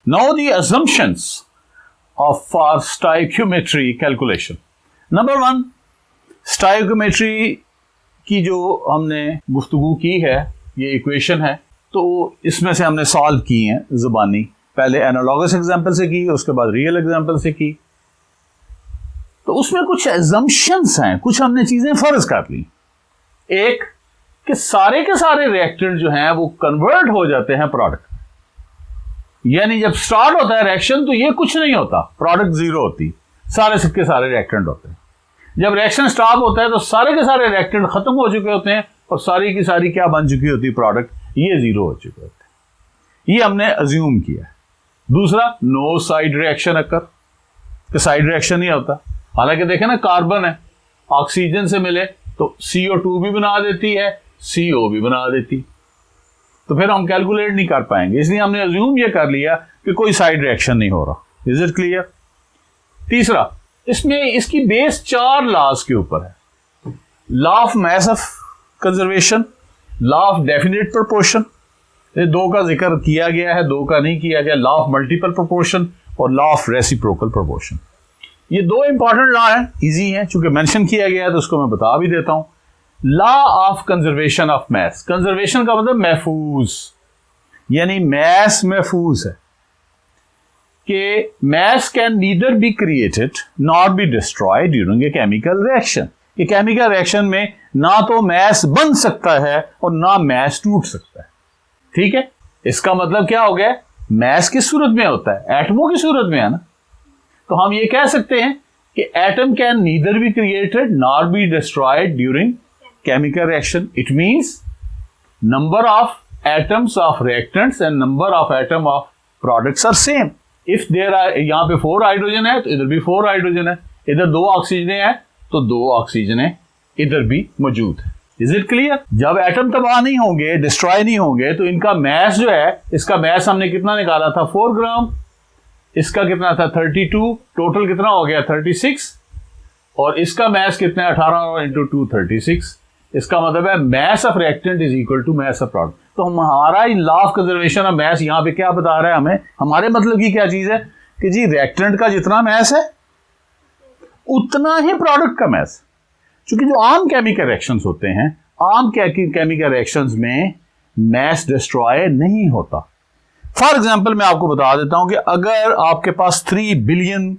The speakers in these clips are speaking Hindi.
Now the assumptions of our stoichiometry calculation. Number 1, stoichiometry की जो हमने गुफ्तगू की है, ये इक्वेशन है, तो इसमें से हमने सॉल्व की हैं ज़बानी। पहले एनालॉगस एग्जाम्पल से की, उसके बाद रियल एग्जाम्पल से की। तो उसमें कुछ एजम्पशंस हैं, कुछ हमने चीज़ें फ़र्ज कर ली। एक कि सारे के सारे रिएक्टेंट जो हैं वो कन्वर्ट हो जाते हैं प्रोडक्ट, यानी जब स्टार्ट होता है रिएक्शन तो ये कुछ नहीं होता, प्रोडक्ट जीरो होती, सारे के सारे रिएक्टेंट होते हैं। जब रिएक्शन स्टॉप होता है तो सारे के सारे रिएक्टेंट खत्म हो चुके होते हैं और सारी की सारी क्या बन चुकी होती है, प्रोडक्ट, ये जीरो हो चुके होते हैं। ये हमने अज्यूम किया है। दूसरा, नो साइड रिएक्शन अकर, कि साइड रिएक्शन नहीं होता। हालांकि देखें ना, कार्बन है, ऑक्सीजन से मिले तो CO2 भी बना देती है, CO भी बना देती, तो फिर हम कैलकुलेट नहीं कर पाएंगे, इसलिए हमने अज्यूम ये कर लिया कि कोई साइड रिएक्शन नहीं हो रहा। Is it clear? तीसरा, इसमें इसकी बेस 4 लॉज के ऊपर है। Law of mass of conservation, law of definite proportion, ये 2 का जिक्र किया गया है, 2 का नहीं किया गया, लॉ ऑफ मल्टीपल प्रोपोर्शन और लॉ ऑफ रेसिप्रोकल प्रोपोर्शन। ये 2 इंपॉर्टेंट लॉ हैं, इजी हैं, चूंकि मेंशन किया गया है तो उसको मैं बता भी देता हूं। Law of conservation of mass, conservation का मतलब महफूज, यानी मैस महफूज है कि mass can neither be created not be destroyed during a chemical reaction. ये केमिकल रिएक्शन में ना तो मैस बन सकता है और ना मैस टूट सकता है। ठीक है, इसका मतलब क्या हो गया, मैस किस सूरत में होता है, एटमों की सूरत में है ना। तो हम ये कह सकते हैं कि atom can neither be created not be destroyed during chemical reaction. It means number of atoms of reactants and number of atom of products are same. If there are, यहाँ पे 4 हाइड्रोजन है तो इधर भी 4 हाइड्रोजन है, इधर 2 ऑक्सीजन है तो 2 ऑक्सीजन है इधर भी मौजूद है। Is it clear? जब एटम तबाह नहीं होंगे, डिस्ट्रॉय नहीं होंगे, तो इनका मैस जो है, इसका मैस हमने कितना निकाला था, 4 ग्राम, इसका कितना था 32, टोटल कितना हो गया 36, और इसका मैस कितना है 18 इंटू 2 36। इसका मतलब है mass of reactant is equal to mass of product. तो हमारा law of conservation of mass यहाँ पे क्या बता रहा है हमें, हमारे मतलब की क्या चीज है कि जी रिएक्टेंट का जितना मैस है उतना ही प्रोडक्ट का मैस। क्योंकि जो आम केमिकल रिएक्शंस होते हैं, आम केमिकल रिएक्शंस में मैस डिस्ट्रॉय नहीं होता। फॉर एग्जाम्पल मैं आपको बता देता हूं कि अगर आपके पास 3 बिलियन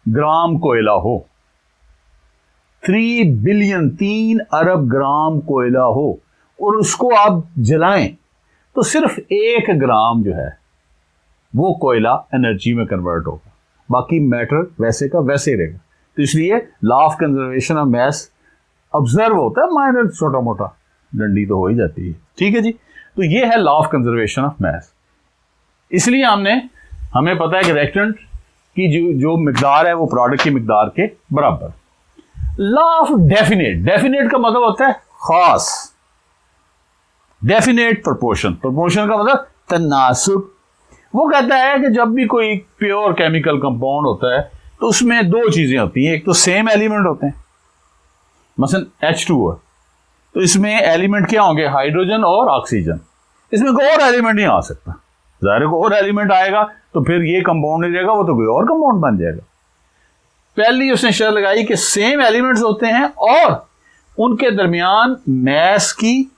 ग्राम कोयला हो, 3 बिलियन 3 अरब ग्राम कोयला हो और उसको आप जलाएं तो सिर्फ 1 ग्राम जो है वो कोयला एनर्जी में कन्वर्ट होगा, बाकी मैटर वैसे का वैसे ही रहेगा। तो इसलिए law of conservation of mess observe होता है, माइनर छोटा मोटा डंडी तो हो ही जाती है। ठीक है जी, तो ये है law of conservation of mess. इसलिए हमें पता है कि रिएक्टेंट की जो मिकदार है वो प्रोडक्ट की मिकदार के बराबर। लॉ ऑफ डेफिनेट, डेफिनेट का मतलब होता है खास, डेफिनेट प्रोपोर्शन, प्रोपोर्शन का मतलब तनासुब। वो कहता है कि जब भी कोई प्योर केमिकल कंपाउंड होता है तो उसमें 2 चीजें होती हैं, एक तो सेम एलिमेंट होते हैं, मसलन H2O है तो इसमें एलिमेंट क्या होंगे, हाइड्रोजन और ऑक्सीजन, इसमें कोई और एलिमेंट नहीं आ सकता। ज़ाहिर को और एलिमेंट आएगा तो फिर ये कंपाउंड नहीं रहेगा, वो तो कोई और कंपाउंड बन जाएगा। पहली उसने शर्त लगाई कि सेम एलिमेंट्स होते हैं और उनके दरमियान मैस की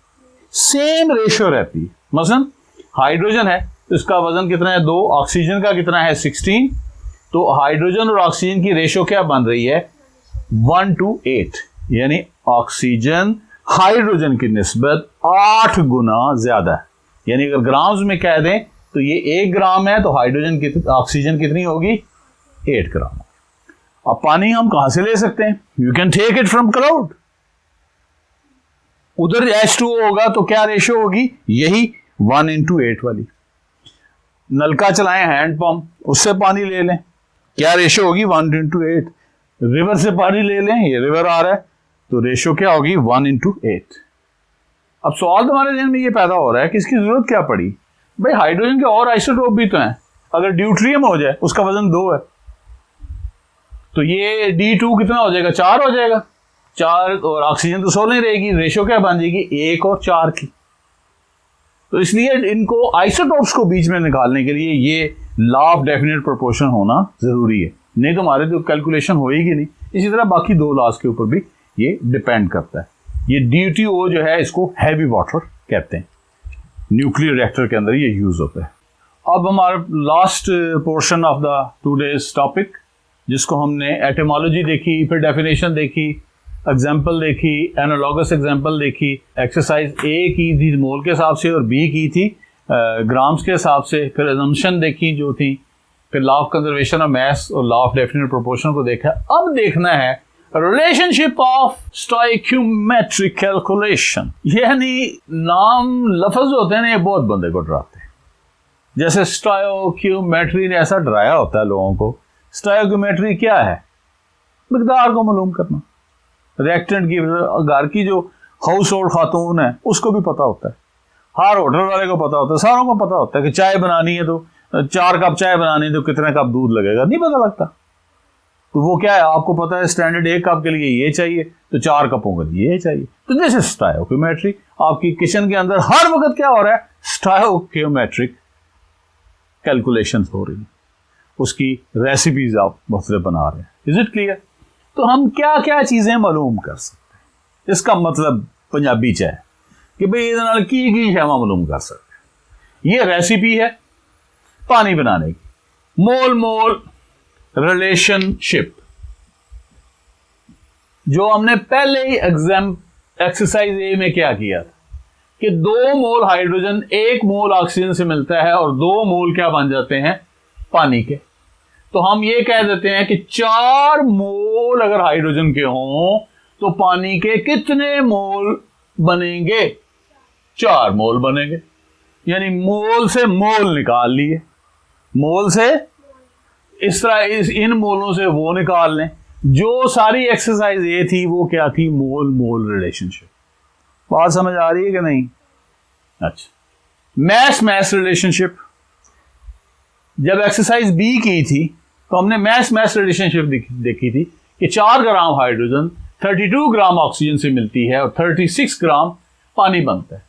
सेम रेशियो रहती है। मसलन हाइड्रोजन है तो इसका वजन कितना है 2, ऑक्सीजन का कितना है 16, तो हाइड्रोजन और ऑक्सीजन की रेशियो क्या बन रही है 1:8, यानी ऑक्सीजन हाइड्रोजन की निस्बत 8 गुना ज्यादा है। यानी अगर ग्राम्स में कह दें तो ये 1 ग्राम है तो हाइड्रोजन की ऑक्सीजन कितनी होगी 8 ग्राम। अब पानी हम कहां से ले सकते हैं, you can take it from cloud. उधर H2O होगा तो क्या रेशियो होगी, यही 1:8 वाली। नलका चलाएं हैंड पंप, उससे पानी ले लें, क्या रेशियो होगी 1:8। रिवर से पानी ले लें, ये रिवर आ रहा है तो रेशियो क्या होगी 1:8। अब सवाल तुम्हारे जहन में ये पैदा हो रहा है कि इसकी जरूरत क्या पड़ी, भाई हाइड्रोजन के और आइसोटोप भी तो हैं, अगर ड्यूट्रियम हो जाए उसका वजन 2 है तो ये D2 कितना हो जाएगा 4 हो जाएगा, 4 और ऑक्सीजन तो 16 रहेगी, रेशियो क्या बन जाएगी 1 और 4 की। तो इसलिए इनको आइसोटोप्स को बीच में निकालने के लिए ये लॉ ऑफ डेफिनेट प्रोपोर्शन होना जरूरी है, नहीं तो हमारे तो कैलकुलेशन होएगी नहीं। इसी तरह बाकी दो लॉज के ऊपर भी ये डिपेंड करता है। ये DTO जो है इसको हैवी वाटर कहते हैं, न्यूक्लियर रिएक्टर के अंदर ये यूज होता है। अब हमारा last portion of the today's topic, जिसको हमने एटिमोलॉजी देखी, फिर डेफिनेशन देखी, एग्जाम्पल देखी, एनालॉगस एग्जाम्पल देखी, एक्सरसाइज A की थी मोल के हिसाब से और B की थी ग्राम्स के हिसाब से, फिर असम्पशन देखी जो थी, फिर law of conservation of mass और लॉ ऑफ डेफिनेट प्रोपोर्शन को देखा। अब देखना है रिलेशनशिप ऑफ स्टोइकियोमेट्रिक कैलकुलेशन। यानी नाम लफ्ज होते हैं ना, ये बहुत बंदे को डराते हैं। जैसे स्टोइकियोमेट्री ने ऐसा डराया होता है लोगों को। स्टोइकियोमेट्री क्या है? मिकदार को मालूम करना। रिएक्टेंट की, घर की जो हाउस होल्ड खातून है उसको भी पता होता है, हर होटल वाले को पता होता है, सारों को पता होता है कि चाय बनानी है तो 4 कप चाय बनानी है तो कितने कप दूध लगेगा, नहीं पता लगता। तो वो क्या है, आपको पता है स्टैंडर्ड 1 कप के लिए ये चाहिए तो 4 कपों के लिए ये चाहिए। तो दिस इज स्टोइकियोमेट्री। आपकी किचन के अंदर हर वक्त क्या हो रहा है? स्टोइकियोमेट्रिक कैलकुलेशन हो रही है, उसकी रेसिपीज आप मुख्तलिफ बना रहे हैं। Is it clear? तो हम क्या क्या चीजें मालूम कर सकते हैं, इसका मतलब पंजाबी च है कि भाई ये की शैवा मालूम कर सकते हैं। ये रेसिपी है पानी बनाने की, मोल मोल रिलेशनशिप, जो हमने पहले ही एक्सरसाइज A में क्या किया था कि 2 मोल हाइड्रोजन 1 मोल ऑक्सीजन से मिलता है और 2 मोल क्या बन जाते हैं? पानी के। तो हम ये कह देते हैं कि 4 मोल अगर हाइड्रोजन के हों तो पानी के कितने मोल बनेंगे? 4 मोल बनेंगे। यानी मोल से मोल निकाल लिए, मोल से इस तरह इन मोलों से वो निकाल लें। जो सारी एक्सरसाइज ये थी वो क्या थी? मोल मोल रिलेशनशिप। बात समझ आ रही है कि नहीं? अच्छा, मैस मैस रिलेशनशिप। जब एक्सरसाइज B की थी तो हमने मैस मैस रिलेशनशिप देखी थी कि 4 ग्राम हाइड्रोजन 32 ग्राम ऑक्सीजन से मिलती है और 36 ग्राम पानी बनता है।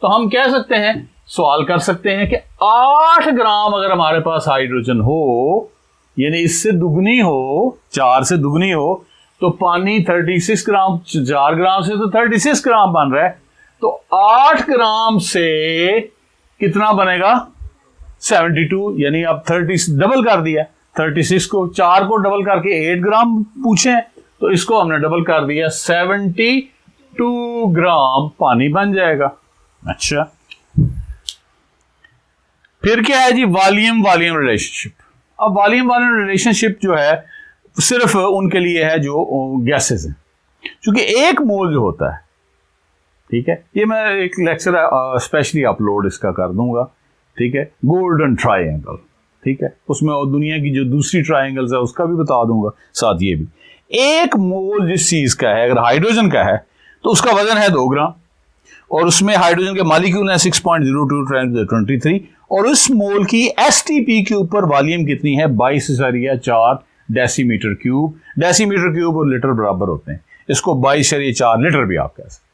तो हम कह सकते हैं, सवाल कर सकते हैं कि 8 ग्राम अगर हमारे पास हाइड्रोजन हो, यानी इससे दुगनी हो, 4 से दुगनी हो, तो पानी 36 ग्राम, 4 ग्राम से तो 36 ग्राम बन रहा है। तो 8 ग्राम से कितना बनेगा? 72। यानी अब 30 डबल कर दिया, 36 को 4 को डबल करके 8 ग्राम पूछे, तो इसको हमने डबल कर दिया, 72 ग्राम पानी बन जाएगा। अच्छा, फिर क्या है जी? Volume volume relationship. अब वॉल्यूम वॉल्यूम रिलेशनशिप जो है सिर्फ उनके लिए है जो गैसेस हैं, क्योंकि 1 मोल जो होता है, ठीक है, ये मैं एक लेक्चर स्पेशली अपलोड इसका कर दूंगा, ठीक है, गोल्डन ट्रायंगल, ठीक है, उसमें और दुनिया की जो दूसरी ट्रायंगल्स है उसका भी बता दूंगा, साथ ये भी। 1 मोल जिस चीज का है, अगर हाइड्रोजन का है तो उसका वजन है 2 ग्राम, और उसमें हाइड्रोजन के मॉलिक्यूल है 6.02 × 10⁻23, और उस मोल की STP के ऊपर वॉल्यूम कितनी है? 22.4 डेसीमीटर क्यूब। डेसीमीटर क्यूब और लीटर बराबर होते हैं, इसको 22.4 लीटर भी आप कह सकते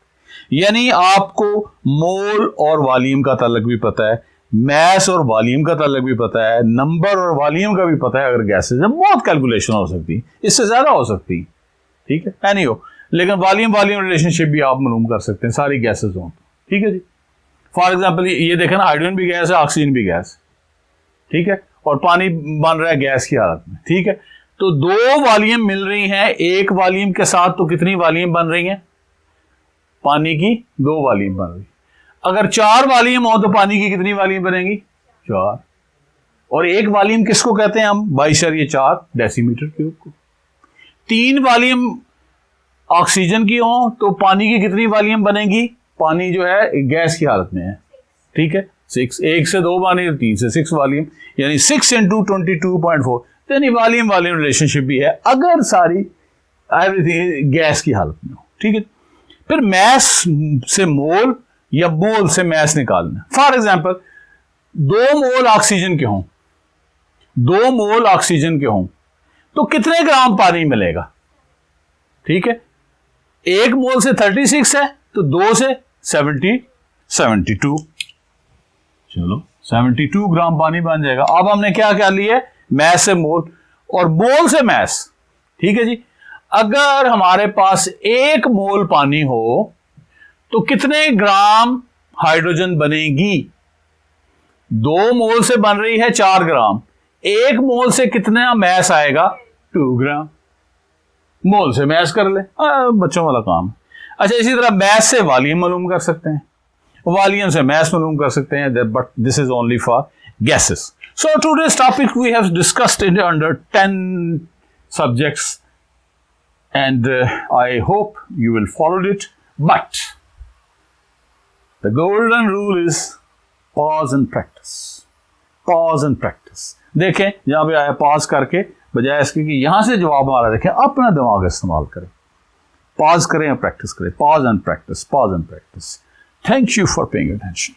हैं। यानी आपको मोल और वॉल्यूम का ताल्लुक भी पता है, मैस और वॉल्यूम का ताल्लुक भी पता है, नंबर और वॉल्यूम का भी पता है। अगर गैसेज है बहुत कैलकुलेशन हो सकती है, इससे ज्यादा हो सकती है, ठीक है, एनी हो, लेकिन वॉल्यूम वॉल्यूम रिलेशनशिप भी आप मालूम कर सकते हैं सारी गैसेज हों, ठीक है जी। फॉर एग्जाम्पल ये देखें ना, हाइड्रोजन भी गैस है, ऑक्सीजन भी गैस, ठीक है, और पानी बन रहा है गैस की हालत में, ठीक है। तो 2 वॉल्यूम मिल रही हैं, 1 वॉल्यूम के साथ तो कितनी वॉल्यूम बन रही है? पानी की 2 वॉल्यूम बन रही। अगर 4 वॉल्यूम हो तो पानी की कितनी वॉल्यूम बनेगी? 4। और 1 वॉल्यूम किसको कहते हैं हम? 22.4 डेसीमीटर क्यूब को। 3 वॉल्यूम ऑक्सीजन की हो तो पानी की कितनी वॉल्यूम बनेगी? पानी जो है गैस की हालत में है, ठीक है, 6। 1 से 2 पानी, 3 से 6 वॉल्यूम, यानी 6 × 22.4। यानी वॉल्यूम वॉल्यूम रिलेशनशिप भी है अगर सारी एवरीथिंग गैस की हालत में हो, ठीक है। फिर मैस से मोल या मोल से मैस निकालना। फॉर एग्जाम्पल 2 मोल ऑक्सीजन के हों, 2 मोल ऑक्सीजन के हों तो कितने ग्राम पानी मिलेगा? ठीक है, 1 मोल से 36 है तो 2 से 72। चलो 72 ग्राम पानी बन जाएगा। अब हमने क्या क्या लिया, मैस से मोल और मोल से मैस। ठीक है जी। अगर हमारे पास 1 मोल पानी हो तो कितने ग्राम हाइड्रोजन बनेगी? 2 मोल से बन रही है 4 ग्राम, 1 मोल से कितना मैस आएगा? 2 ग्राम। मोल से मैस कर ले, बच्चों वाला काम। अच्छा, इसी तरह मैस से वॉल्यूम मालूम कर सकते हैं, वॉल्यूम से मैस मालूम कर सकते हैं, but this is only for gases. So today's topic we have discussed in under 10 subjects and I hope you will follow it, but the golden rule is pause and practice, pause and practice। देखें जहां पे आया पॉज करके, बजाय इसके कि यहां से जवाब आ रहा है, देखें अपना दिमाग इस्तेमाल करें, पॉज करें और प्रैक्टिस करें, pause and practice, pause and practice. Thank you for paying attention.